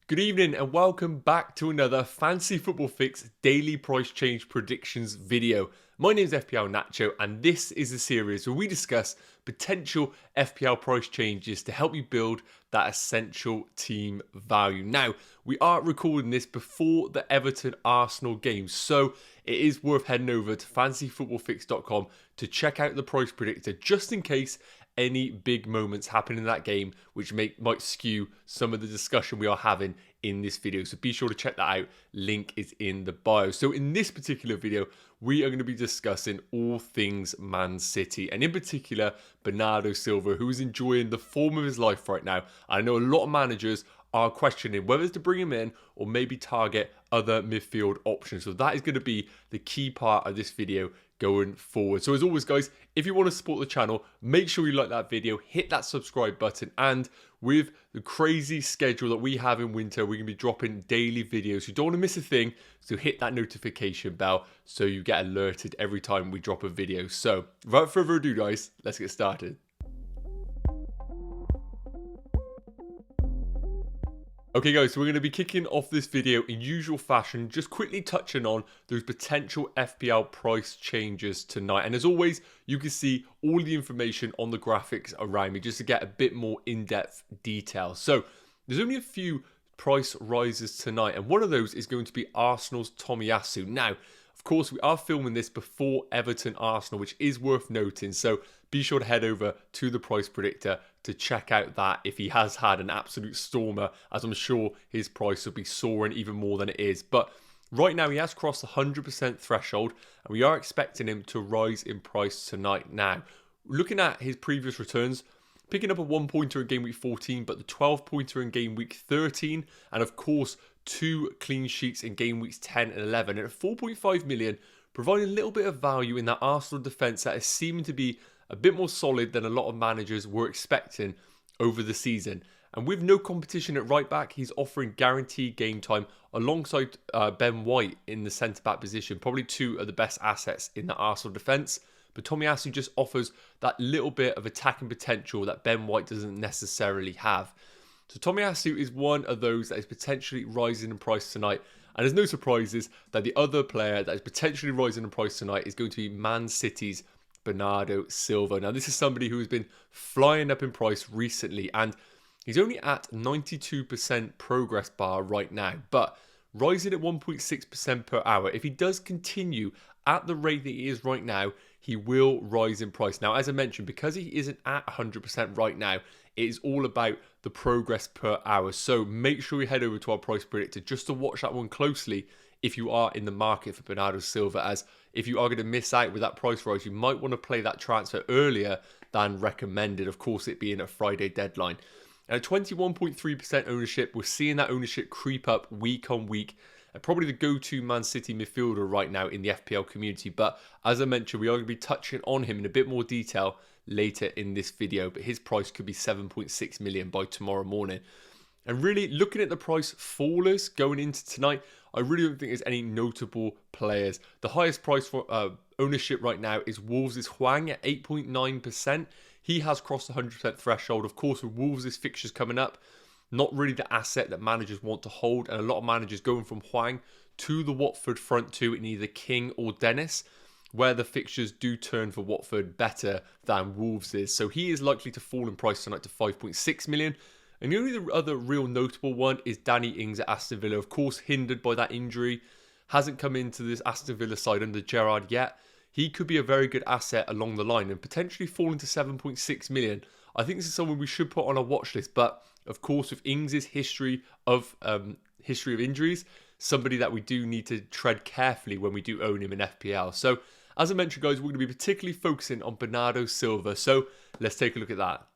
Good evening and welcome back to another Fantasy Football Fix daily price change predictions video. My name is FPL Nacho and this is a series where we discuss potential FPL price changes to help you build that essential team value. Now, we are recording this before the Everton-Arsenal game, so it is worth heading over to fantasyfootballfix.com to check out the price predictor just in case any big moments happen in that game which might skew some of the discussion we are having in this video. So be sure to check that out. Link is in the bio. So in this particular video, we are going to be discussing all things Man City, and in particular, Bernardo Silva, who is enjoying the form of his life right now. I know a lot of managers are questioning whether to bring him in or maybe target other midfield options. So that is going to be the key part of this video going forward. So as always, guys, if you want to support the channel, make sure you like that video, hit that subscribe button, and with the crazy schedule that we have in winter, we're going to be dropping daily videos. You don't want to miss a thing, so hit that notification bell so you get alerted every time we drop a video. So without further ado, guys, let's get started. Okay guys, so we're going to be kicking off this video in usual fashion, just quickly touching on those potential FPL price changes tonight. And as always, you can see all the information on the graphics around me just to get a bit more in-depth detail. So there's only a few price rises tonight, and one of those is going to be Arsenal's Tomiyasu. Now, of course, we are filming this before Everton-Arsenal, which is worth noting. So be sure to head over to the price predictor to check out that if he has had an absolute stormer, as I'm sure his price will be soaring even more than it is. But right now, he has crossed the 100% threshold, and we are expecting him to rise in price tonight. Now, looking at his previous returns, picking up a 1-pointer in game week 14, but the 12-pointer in game week 13, and of course, 2 clean sheets in game weeks 10 and 11, and at 4.5 million, providing a little bit of value in that Arsenal defence that is seeming to be a bit more solid than a lot of managers were expecting over the season. And with no competition at right back, he's offering guaranteed game time alongside Ben White in the centre-back position, probably two of the best assets in the Arsenal defence. But Tomiyasu just offers that little bit of attacking potential that Ben White doesn't necessarily have. So Tomiyasu is one of those that is potentially rising in price tonight. And there's no surprises that the other player that is potentially rising in price tonight is going to be Man City's Bernardo Silva. Now, this is somebody who has been flying up in price recently, and he's only at 92% progress bar right now, but rising at 1.6% per hour. If he does continue at the rate that he is right now, he will rise in price. Now, as I mentioned, because he isn't at 100% right now, it is all about the progress per hour. So make sure you head over to our price predictor just to watch that one closely if you are in the market for Bernardo Silva, as if you are going to miss out with that price rise, you might want to play that transfer earlier than recommended, of course it being a Friday deadline. At 21.3% ownership, we're seeing that ownership creep up week on week. And probably the go-to Man City midfielder right now in the FPL community. But as I mentioned, we are going to be touching on him in a bit more detail later in this video. But his price could be 7.6 million by tomorrow morning. And really, looking at the price fallers going into tonight, I really don't think there's any notable players. The highest price for ownership right now is Wolves' Hwang at 8.9%. He has crossed the 100% threshold. Of course, with Wolves' fixtures coming up, not really the asset that managers want to hold. And a lot of managers going from Hwang to the Watford front two in either King or Dennis, where the fixtures do turn for Watford better than Wolves is. So he is likely to fall in price tonight to 5.6 million. And the only other real notable one is Danny Ings at Aston Villa. Of course, hindered by that injury. Hasn't come into this Aston Villa side under Gerrard yet. He could be a very good asset along the line and potentially fall into 7.6 million. I think this is someone we should put on our watch list. But, of course, with Ings' history of injuries, somebody that we do need to tread carefully when we do own him in FPL. So, as I mentioned, guys, we're going to be particularly focusing on Bernardo Silva. So, let's take a look at that.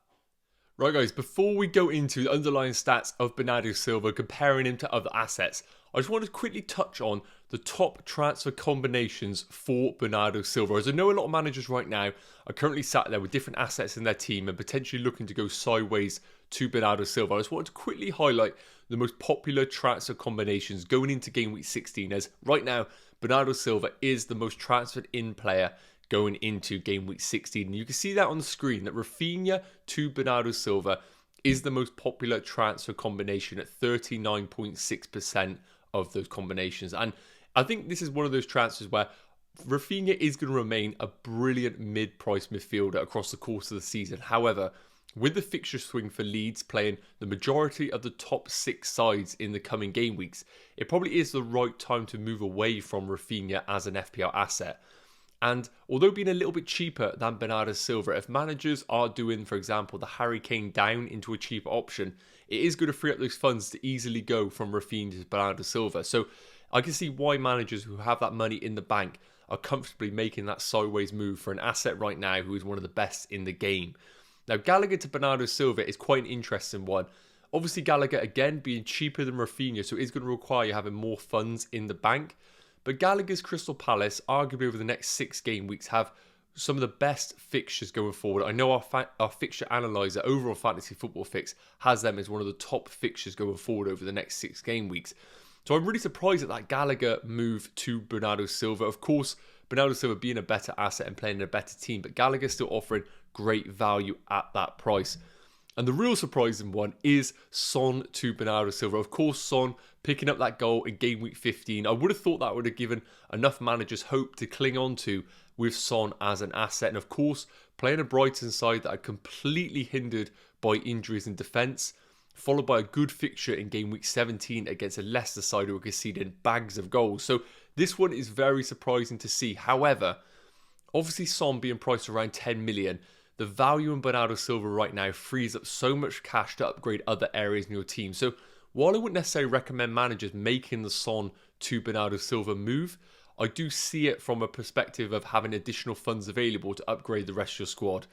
Right guys, before we go into the underlying stats of Bernardo Silva, comparing him to other assets, I just want to quickly touch on the top transfer combinations for Bernardo Silva. As I know a lot of managers right now are currently sat there with different assets in their team and potentially looking to go sideways to Bernardo Silva. I just wanted to quickly highlight the most popular transfer combinations going into game week 16, as right now Bernardo Silva is the most transferred in player going into game week 16. And you can see that on the screen, that Rafinha to Bernardo Silva is the most popular transfer combination at 39.6% of those combinations. And I think this is one of those transfers where Rafinha is going to remain a brilliant mid-price midfielder across the course of the season. However, with the fixture swing for Leeds playing the majority of the top 6 sides in the coming game weeks, it probably is the right time to move away from Rafinha as an FPL asset. And although being a little bit cheaper than Bernardo Silva, if managers are doing, for example, the Harry Kane down into a cheaper option, it is going to free up those funds to easily go from Rafinha to Bernardo Silva. So I can see why managers who have that money in the bank are comfortably making that sideways move for an asset right now who is one of the best in the game. Now, Gallagher to Bernardo Silva is quite an interesting one. Obviously, Gallagher, again, being cheaper than Rafinha, so it is going to require you having more funds in the bank. But Gallagher's Crystal Palace, arguably over the next 6 game weeks, have some of the best fixtures going forward. I know our fixture analyzer, Overall Fantasy Football Fix, has them as one of the top fixtures going forward over the next 6 game weeks. So I'm really surprised at that Gallagher move to Bernardo Silva. Of course, Bernardo Silva being a better asset and playing in a better team, but Gallagher still offering great value at that price. And the real surprising one is Son to Bernardo Silva. Of course, Son picking up that goal in game week 15. I would have thought that would have given enough managers hope to cling on to with Son as an asset. And of course, playing a Brighton side that are completely hindered by injuries in defence, followed by a good fixture in game week 17 against a Leicester side who are conceding bags of goals. So this one is very surprising to see. However, obviously Son being priced around 10 million, the value in Bernardo Silva right now frees up so much cash to upgrade other areas in your team. So while I wouldn't necessarily recommend managers making the Son to Bernardo Silva move, I do see it from a perspective of having additional funds available to upgrade the rest of your squad.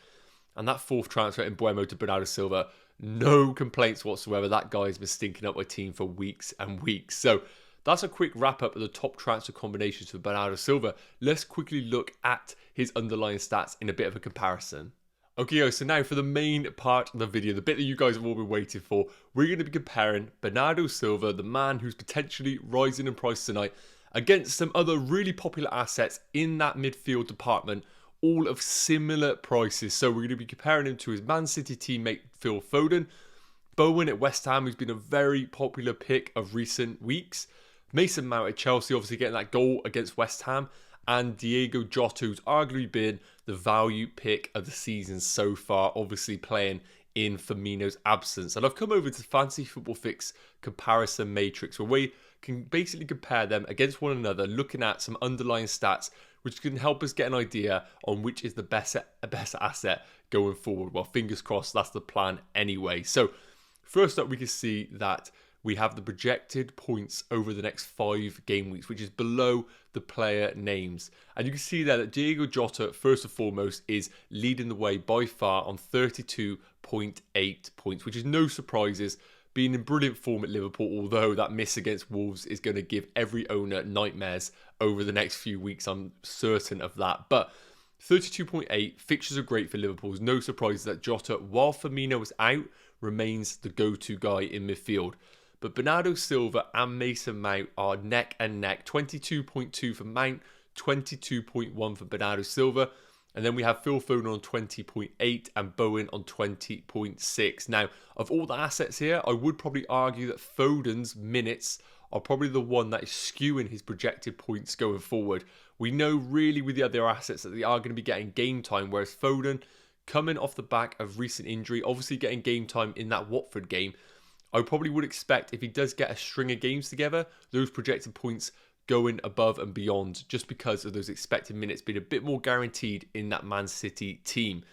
And that 4th transfer in Mbeumo to Bernardo Silva, no complaints whatsoever. That guy has been stinking up my team for weeks and weeks. So that's a quick wrap up of the top transfer combinations for Bernardo Silva. Let's quickly look at his underlying stats in a bit of a comparison. Okay, so now for the main part of the video, the bit that you guys have all been waiting for, we're going to be comparing Bernardo Silva, the man who's potentially rising in price tonight, against some other really popular assets in that midfield department, all of similar prices. So we're going to be comparing him to his Man City teammate Phil Foden, Bowen at West Ham, who's been a very popular pick of recent weeks, Mason Mount at Chelsea, obviously getting that goal against West Ham, and Diego Jota, who's arguably been the value pick of the season so far, obviously playing in Firmino's absence. And I've come over to Fantasy Football Fix comparison matrix, where we can basically compare them against one another, looking at some underlying stats, which can help us get an idea on which is the best asset going forward. Well, fingers crossed, that's the plan anyway. So first up, we can see that we have the projected points over the next 5 game weeks, which is below the player names. And you can see there that Diego Jota, first and foremost, is leading the way by far on 32.8 points, which is no surprises, being in brilliant form at Liverpool, although that miss against Wolves is going to give every owner nightmares over the next few weeks. I'm certain of that. But 32.8, fixtures are great for Liverpool. There's no surprises that Jota, while Firmino is out, remains the go-to guy in midfield. But Bernardo Silva and Mason Mount are neck and neck. 22.2 for Mount, 22.1 for Bernardo Silva. And then we have Phil Foden on 20.8 and Bowen on 20.6. Now, of all the assets here, I would probably argue that Foden's minutes are probably the one that is skewing his projected points going forward. We know really with the other assets that they are going to be getting game time, whereas Foden, coming off the back of recent injury, obviously getting game time in that Watford game, I probably would expect if he does get a string of games together, those projected points going above and beyond, just because of those expected minutes being a bit more guaranteed in that Man City team.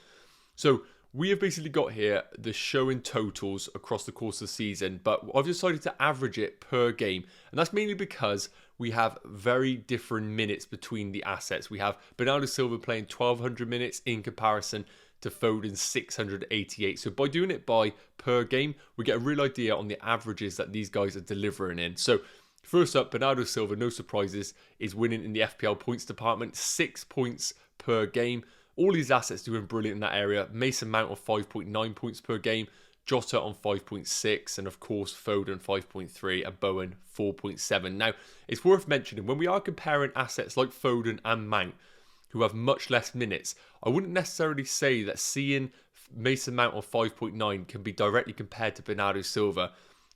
So we have basically got here the showing totals across the course of the season, but I've decided to average it per game. And that's mainly because we have very different minutes between the assets. We have Bernardo Silva playing 1,200 minutes in comparison to Foden's 688. So by doing it by per game, we get a real idea on the averages that these guys are delivering in. So first up, Bernardo Silva, no surprises, is winning in the FPL points department, 6 points per game. All these assets doing brilliant in that area. Mason Mount on 5.9 points per game, Jota on 5.6, and of course Foden 5.3 and Bowen 4.7. Now, it's worth mentioning, when we are comparing assets like Foden and Mount, who have much less minutes, I wouldn't necessarily say that seeing Mason Mount on 5.9 can be directly compared to Bernardo Silva.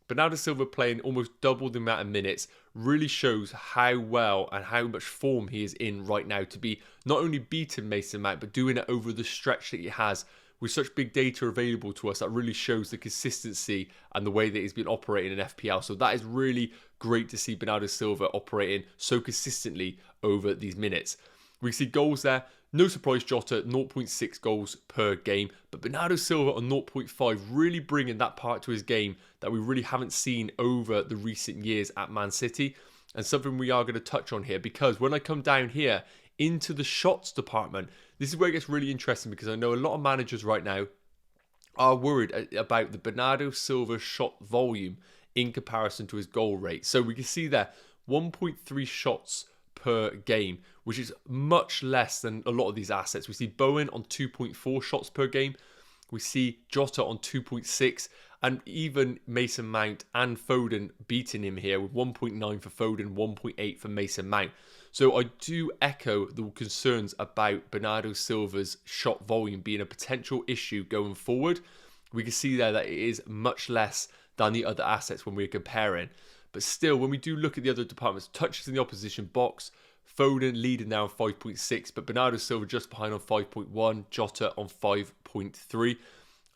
Bernardo Silva playing almost double the amount of minutes really shows how well and how much form he is in right now to be not only beating Mason Mount, but doing it over the stretch that he has with such big data available to us. That really shows the consistency and the way that he's been operating in FPL. So that is really great to see Bernardo Silva operating so consistently over these minutes. We see goals there. No surprise, Jota, 0.6 goals per game. But Bernardo Silva on 0.5, really bringing that part to his game that we really haven't seen over the recent years at Man City. And something we are going to touch on here, because when I come down here into the shots department, this is where it gets really interesting, because I know a lot of managers right now are worried about the Bernardo Silva shot volume in comparison to his goal rate. So we can see there 1.3 shots per game, which is much less than a lot of these assets. We see Bowen on 2.4 shots per game. We see Jota on 2.6, and even Mason Mount and Foden beating him here with 1.9 for Foden, 1.8 for Mason Mount. So I do echo the concerns about Bernardo Silva's shot volume being a potential issue going forward. We can see there that it is much less than the other assets when we're comparing. But still, when we do look at the other departments, touches in the opposition box, Foden leading now on 5.6, but Bernardo Silva just behind on 5.1, Jota on 5.3.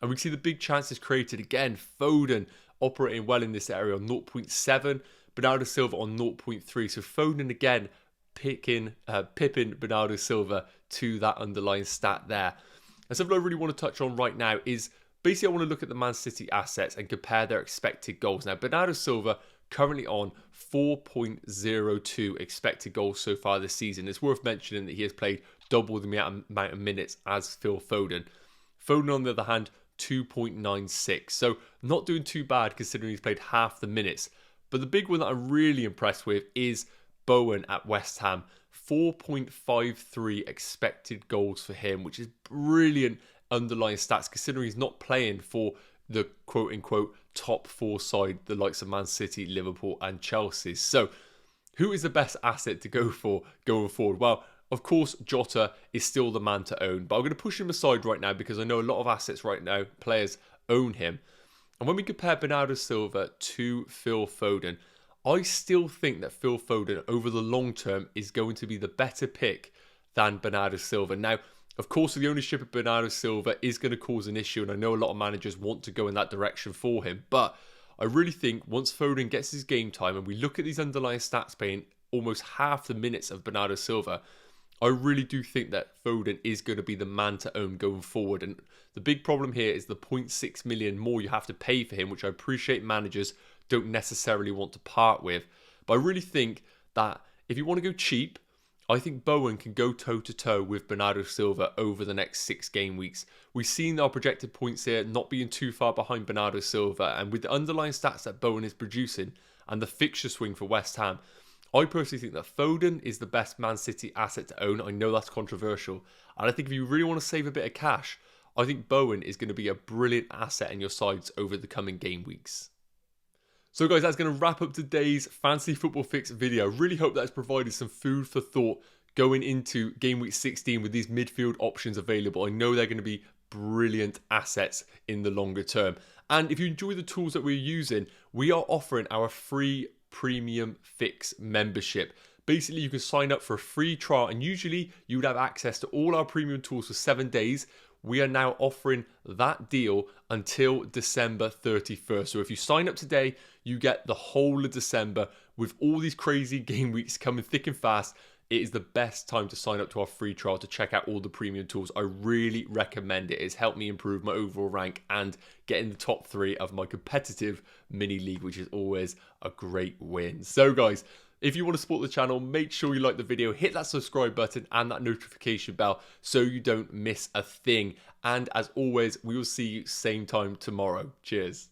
And we see the big chances created again. Foden operating well in this area on 0.7, Bernardo Silva on 0.3. So Foden again pipping Bernardo Silva to that underlying stat there. And something I really want to touch on right now is basically I want to look at the Man City assets and compare their expected goals. Now, Bernardo Silva currently on 4.02 expected goals so far this season. It's worth mentioning that he has played double the amount of minutes as Phil Foden. Foden, on the other hand, 2.96. So not doing too bad considering he's played half the minutes. But the big one that I'm really impressed with is Bowen at West Ham. 4.53 expected goals for him, which is brilliant underlying stats considering he's not playing for the quote-unquote top four side, the likes of Man City, Liverpool and Chelsea. So who is the best asset to go for going forward? Well, of course, Jota is still the man to own, but I'm going to push him aside right now because I know a lot of assets right now, players own him. And when we compare Bernardo Silva to Phil Foden, I still think that Phil Foden over the long term is going to be the better pick than Bernardo Silva. Now, of course, the ownership of Bernardo Silva is going to cause an issue, and I know a lot of managers want to go in that direction for him, but I really think once Foden gets his game time and we look at these underlying stats playing almost half the minutes of Bernardo Silva, I really do think that Foden is going to be the man to own going forward. And the big problem here is the 0.6 million more you have to pay for him, which I appreciate managers don't necessarily want to part with. But I really think that if you want to go cheap, I think Bowen can go toe-to-toe with Bernardo Silva over the next 6 game weeks. We've seen our projected points here not being too far behind Bernardo Silva, and with the underlying stats that Bowen is producing and the fixture swing for West Ham, I personally think that Foden is the best Man City asset to own. I know that's controversial, and I think if you really want to save a bit of cash, I think Bowen is going to be a brilliant asset in your sides over the coming game weeks. So guys, that's going to wrap up today's Fantasy Football Fix video. Really hope that's provided some food for thought going into game week 16 with these midfield options available. I know they're going to be brilliant assets in the longer term. And if you enjoy the tools that we're using, we are offering our free premium fix membership. Basically, you can sign up for a free trial and usually you would have access to all our premium tools for 7 days. We are now offering that deal until December 31st. So if you sign up today, you get the whole of December with all these crazy game weeks coming thick and fast. It is the best time to sign up to our free trial to check out all the premium tools. I really recommend it. It's helped me improve my overall rank and get in the top 3 of my competitive mini league, which is always a great win. So guys, if you want to support the channel, make sure you like the video, hit that subscribe button and that notification bell so you don't miss a thing. And as always, we will see you same time tomorrow. Cheers.